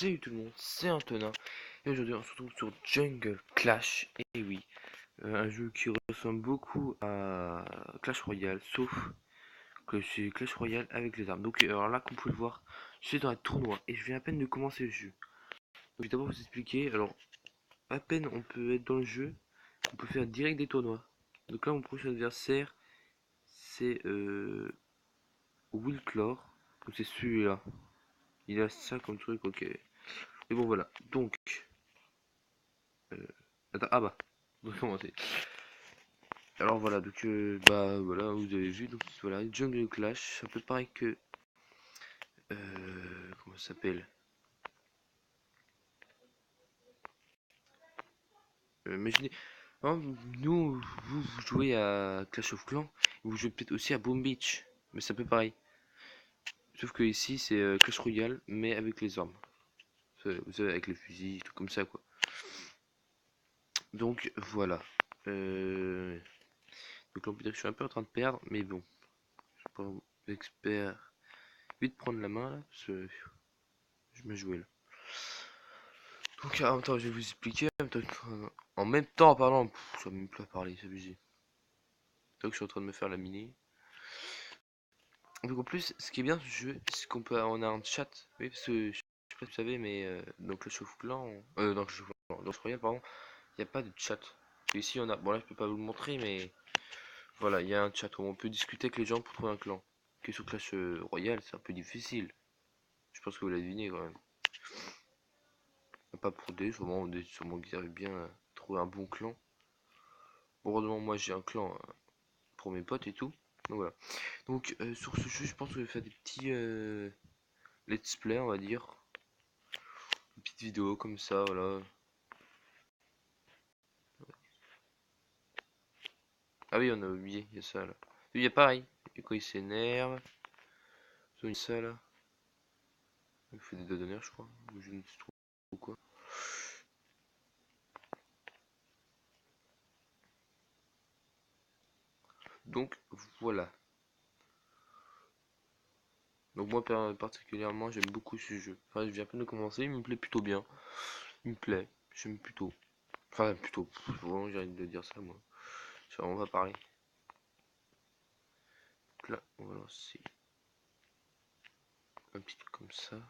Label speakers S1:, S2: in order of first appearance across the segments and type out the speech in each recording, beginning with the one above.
S1: Salut tout le monde, c'est Antonin et aujourd'hui on se retrouve sur Jungle Clash. Et oui, un jeu qui ressemble beaucoup à Clash Royale, sauf que c'est Clash Royale avec les armes. Donc alors là, comme vous pouvez le voir, je suis dans un tournoi et je viens à peine de commencer le jeu. Donc je vais d'abord vous expliquer. Alors, à peine on peut être dans le jeu, on peut faire direct des tournois. Donc là, mon prochain adversaire, c'est Willclore. Donc c'est celui-là. Il a ça comme truc, ok. Et bon voilà, donc... attends, ah bah, on va commencer. Alors voilà, donc bah voilà, vous avez vu, donc voilà, Jungle Clash, un peu pareil que... comment ça s'appelle, imaginez, hein, nous, vous jouez à Clash of Clans, vous jouez peut-être aussi à Boom Beach, mais c'est un peu pareil. Sauf que ici, c'est Clash Royale, mais avec les armes. Vous savez, avec les fusils, tout comme ça, quoi. Donc voilà. Donc là, on peut dire que je suis un peu en train de perdre, mais bon. Je suis pas expert. Vite prendre la main, là, parce que je me jouais là. Donc en même temps, je vais vous expliquer. En même temps, pardon, ça va même plus à parler, c'est abusé. Donc je suis en train de me faire la mini. Donc en plus, ce qui est bien ce jeu, c'est qu'on peut, on a un chat. Oui, parce que je sais pas si vous savez, mais donc le chauffe clan, donc le chauffe clan, dans ce royal, pardon, il n'y a pas de chat. Et ici, on a, bon là, je peux pas vous le montrer, mais voilà, il y a un chat où on peut discuter avec les gens pour trouver un clan. Que sur Clash Royale, c'est un peu difficile. Je pense que vous l'avez deviné quand même. Pas pour sûrement qu'ils arrivent bien à trouver un bon clan. Heureusement, moi j'ai un clan pour mes potes et tout. Donc voilà. Donc sur ce jeu, je pense que je vais faire des petits let's play, on va dire. Une petite vidéo comme ça, voilà. Ah oui, on a oublié, il y a ça là. Il y a pareil. Et quoi, il s'énerve. Il y a ça là. Il fait des doigts d'honneur, je crois. Ou je ne sais trop quoi. Donc voilà. Donc moi particulièrement, j'aime beaucoup ce jeu. Enfin, je viens à peine de commencer, il me plaît plutôt bien. Il me plaît, j'aime plutôt. Enfin, plutôt. Vraiment, j'ai envie de dire ça, moi. On va parler. Donc là, on va lancer un petit truc comme ça.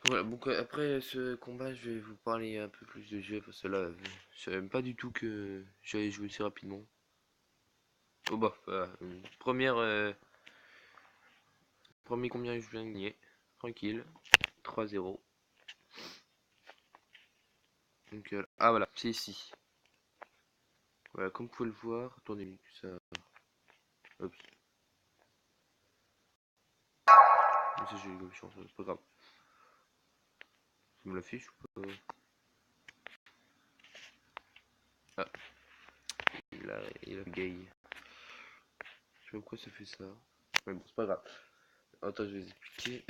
S1: Voilà, donc après ce combat, je vais vous parler un peu plus de jeu parce que là, je savais même pas du tout que j'allais jouer si rapidement. Oh bah, voilà. Premier combien je viens de gagner. Tranquille. 3-0. Donc, ah voilà, c'est ici. Voilà, comme vous pouvez le voir, attendez, ça. Hop. Mais ça, j'ai eu chance, c'est pas grave. Ça me l'affiche ou pas? Ah, il a gay. Je sais pas pourquoi ça fait ça. Mais bon, c'est pas grave. Attends, je vais vous expliquer.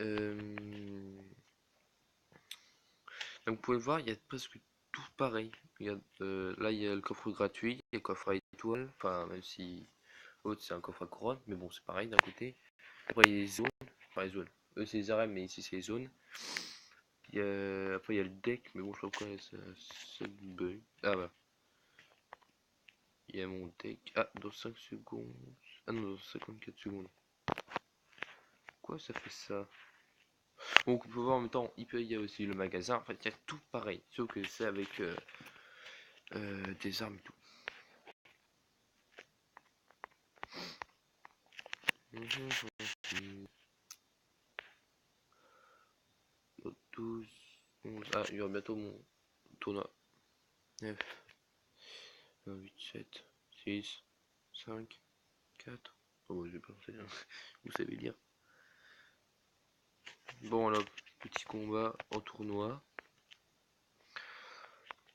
S1: Donc, vous pouvez le voir, il y a presque tout pareil. Là, il y a le coffre gratuit, il y a le coffre à étoile. Enfin, même si l'autre c'est un coffre à couronne, mais bon, c'est pareil d'un côté. Après, il y a les zones. Enfin, les zones. Eux, c'est les arènes, mais ici, c'est les zones. Après, il y a le deck, mais bon, je sais pas pourquoi ça bug. Ah, bah. Il y a mon deck. Ah, dans 5 secondes. Ah non, dans 54 secondes. Quoi, ça fait ça? Donc, on peut voir en même temps, il y a aussi le magasin. En fait, il y a tout pareil, sauf que c'est avec des armes et tout. 12, 11. Ah, il y aura bientôt mon tournoi. 9, 8, 7, 6, 5, 4. Oh, je vais pas lancer, hein. Vous savez lire. Bon, alors, petit combat en tournoi.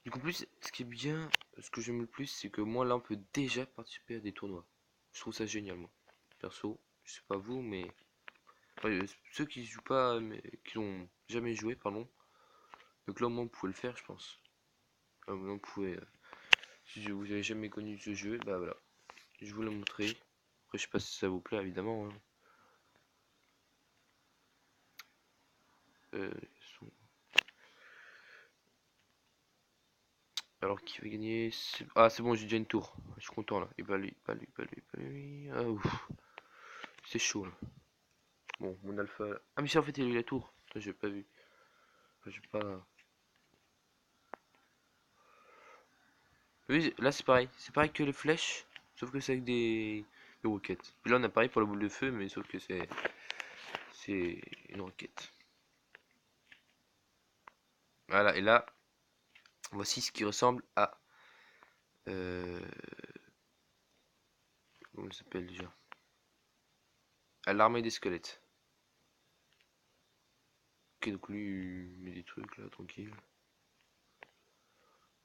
S1: Du coup, en plus, ce qui est bien, ce que j'aime le plus, c'est que moi, là, on peut déjà participer à des tournois. Je trouve ça génial, moi. Perso, je sais pas vous, mais ceux qui jouent pas, mais qui ont jamais joué, pardon. Donc là, au moins, vous pouvez le faire, je pense. Là, au moins, vous pouvez. Si vous avez jamais connu ce jeu, bah voilà. Je vous l'ai montré. Après, je sais pas si ça vous plaît, évidemment. Hein. Alors qui va gagner? Ah c'est bon, j'ai déjà une tour. Je suis content là. Et bah lui, pas lui, pas lui, pas lui. Ah ouf. C'est chaud là. Bon, mon alpha. Ah mais c'est en fait il a eu la tour. J'ai pas vu. Enfin, j'ai pas. Oui, là c'est pareil. C'est pareil que les flèches. Sauf que c'est avec des roquettes. Puis là on a pareil pour la boule de feu, mais sauf que c'est une roquette. Voilà, et là, voici ce qui ressemble à. Euh, comment ça s'appelle déjà? À l'armée des squelettes. Ok, donc lui, il met des trucs là, tranquille.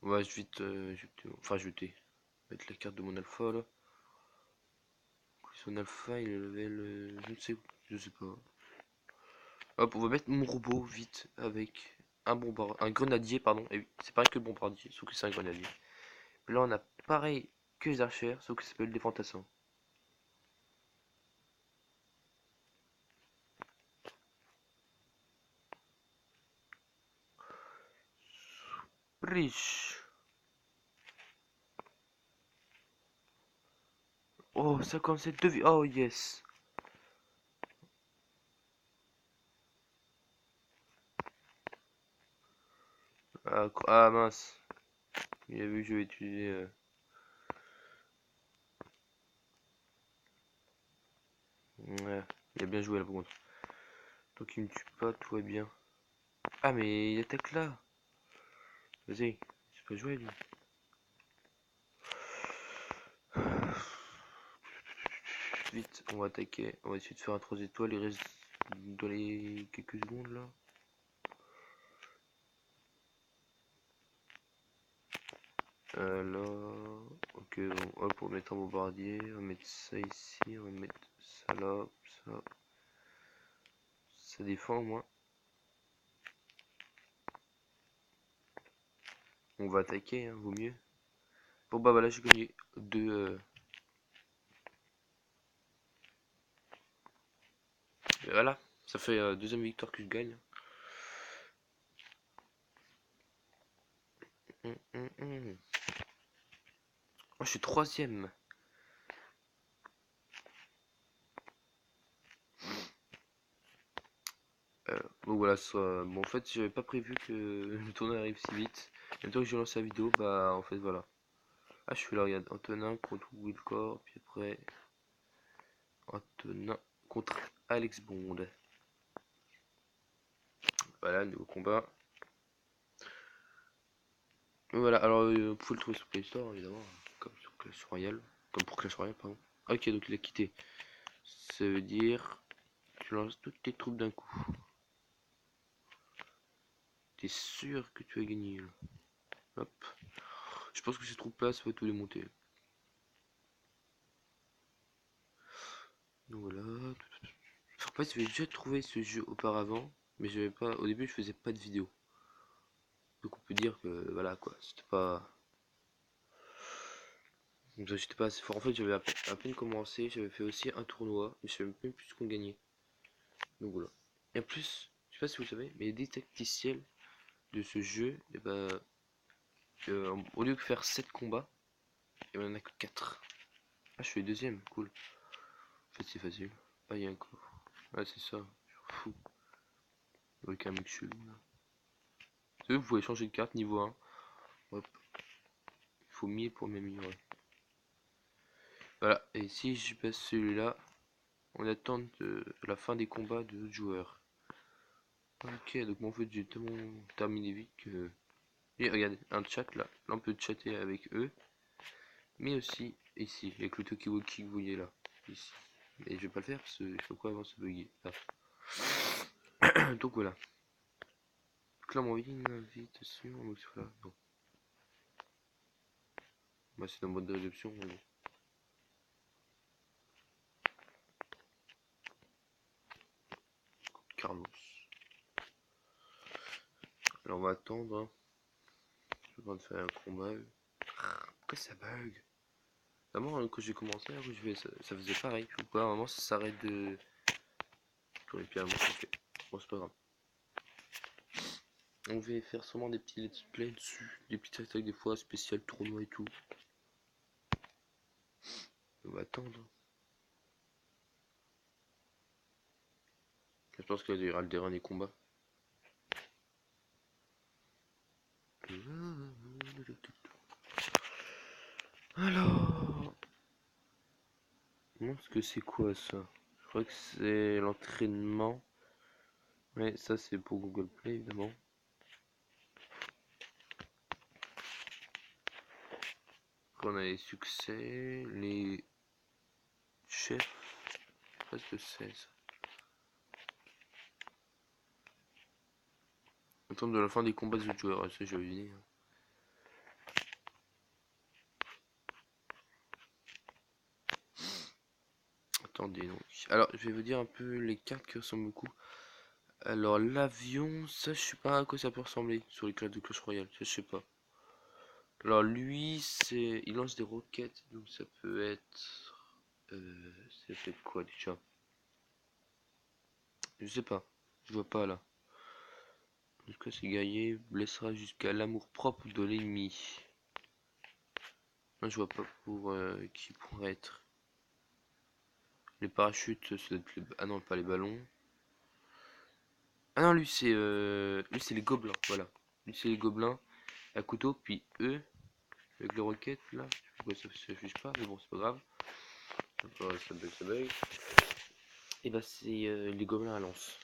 S1: On va vite jeter. Enfin, jeter. Mettre la carte de mon alpha là. Son alpha, il est level. Je sais pas. Hop, on va mettre mon robot vite avec un grenadier, pardon. Et oui, c'est pareil que le bombardier, sauf que c'est un grenadier. Là, on a pareil que les archères, sauf que ça s'appelle des fantassins. Riche. Oh, 57 de vie. Oh, yes. Ah, mince. Il a vu que je vais utiliser. Ouais, il a bien joué là par contre. Donc il me tue pas, tout va bien. Ah, mais il attaque là. Vas-y, c'est pas joué lui. Vite, on va attaquer. On va essayer de faire un 3 étoiles. Il reste dans les quelques secondes là. Là, ok, bon, hop, on va mettre un bombardier, on va mettre ça ici, on va mettre ça là, ça défend au moins. On va attaquer, hein, vaut mieux. Bon bah voilà, j'ai gagné deux. Voilà, ça fait deuxième victoire que je gagne. Oh, je suis troisième. Donc voilà, bon, en fait, j'avais pas prévu que le tournoi arrive si vite. En même temps que j'ai lancé la vidéo, bah en fait voilà. Ah, je suis là, regarde, Antonin contre Wilcor, puis après Antonin contre Alex Bond. Voilà, nouveau combat. Voilà, alors vous pouvez le trouver sur Play Store évidemment, comme sur Clash Royale, comme pour Clash Royale, pardon. Ok, donc il a quitté. Ça veut dire tu lances toutes tes troupes d'un coup. T'es sûr que tu as gagné là. Hop. Je pense que ces troupes-là, ça va tout démonter. Donc voilà. En fait, j'avais déjà trouvé ce jeu auparavant, mais j'avais pas. Au début, je faisais pas de vidéo. Donc on peut dire que voilà quoi, c'était pas. J'étais pas assez fort. En fait, j'avais à peine commencé, j'avais fait aussi un tournoi, mais je savais même plus ce qu'on gagnait. Donc voilà. Et en plus, je sais pas si vous le savez, mais les tacticiels de ce jeu, et ben, au lieu de faire 7 combats, et ben, on en a que 4. Ah, je suis deuxième, cool. En fait, c'est facile. Ah, il y a un coffre. Ah, c'est ça, je fou. Avec un mec chelou là. Vous savez, vous pouvez changer de carte niveau 1. Hop. Il faut 1000 pour m'améliorer. Voilà, et si je passe celui-là, on attend la fin des combats de d'autres joueurs. Ok, donc moi, en fait, j'ai tellement terminé vite que. Et regardez, un chat là. Là, on peut chatter avec eux. Mais aussi ici, avec le Tokiwoki que vous voyez là. Ici. Mais je vais pas le faire parce que je sais pas quoi avant se bugger. Ah. Donc voilà. Donc là, on m'a envoyé une invitation. Donc voilà. Non. Bah, c'est dans le mode d'adoption. Mais bon. Carlos. Alors on va attendre. Hein. Je suis en train de faire un combat. Pourquoi ça bug? Vraiment, quand j'ai commencé, ça faisait pareil. Ou pas, à un moment, ça s'arrête de. Et puis à un moment, ça fait. Bon, c'est pas grave. On va faire sûrement des petits let's play dessus, des petits attaques des fois, spécial tournoi et tout. On va attendre. Je pense qu'il y aura le dernier combat. Alors, ce que c'est quoi ça? Je crois que c'est l'entraînement. Ouais, ça c'est pour Google Play évidemment. On a les succès, les chefs. Je sais pas ce que c'est ça. Attendre de la fin des combats des autres joueurs, ça j'avais vu. Attendez donc. Alors je vais vous dire un peu les cartes qui ressemblent beaucoup. Alors l'avion, ça je sais pas à quoi ça peut ressembler sur les cartes de Clash Royale, ça je sais pas. Alors lui c'est, il lance des roquettes, donc ça peut être, ça peut être quoi déjà? Je sais pas, je vois pas là. En tout cas c'est guerrier, blessera jusqu'à l'amour propre de l'ennemi. Moi je vois pas pour qui pourrait être. Les parachutes, ça doit être les... Ah non, pas les ballons. Ah non, lui c'est les gobelins, voilà. Lui c'est les gobelins à couteau, puis eux avec les roquettes là. Je sais pas pourquoi ça s'affiche pas, mais bon c'est pas grave. Ça bug. Et bah c'est les gobelins à lance.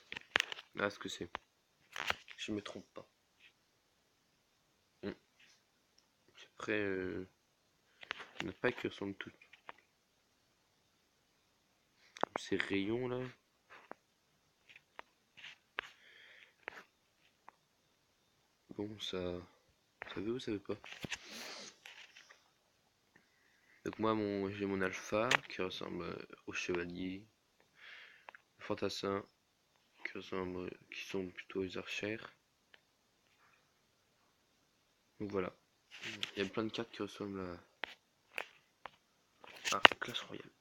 S1: Ah ce que c'est. Je me trompe pas. Après il n'y en a pas qui ressemblent toutes. Ces rayons là. Bon ça veut ou ça veut pas. Donc moi j'ai mon alpha qui ressemble au chevalier. Le fantassin qui sont plutôt les archères. Donc voilà. Il y a plein de cartes qui ressemblent à Clash Royale.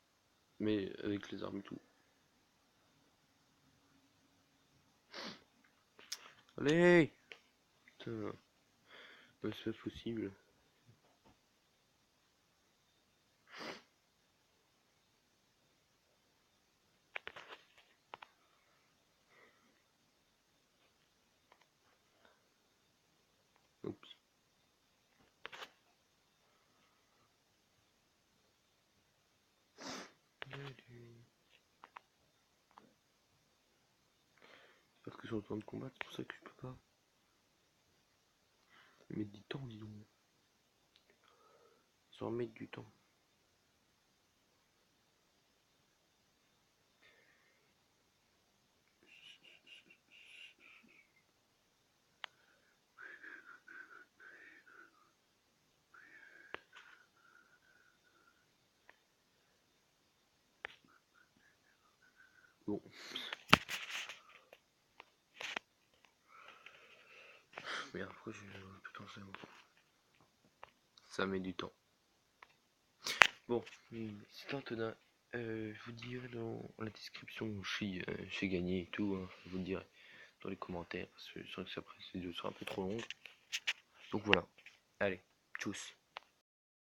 S1: Mais avec les armes et tout. Allez! Putain. C'est pas possible. Oups. Parce que je suis en train de combattre, c'est pour ça que je peux pas. Mais du temps, dis donc. Ça en met du temps. Bon. Mais après, putain, c'est bon. Ça met du temps. Bon, c'est Antonin. Je vous dirai dans la description où j'ai gagné et tout. Hein, je vous le dirai dans les commentaires. Parce que je sens que ça sera un peu trop long. Donc voilà. Allez, tchuss.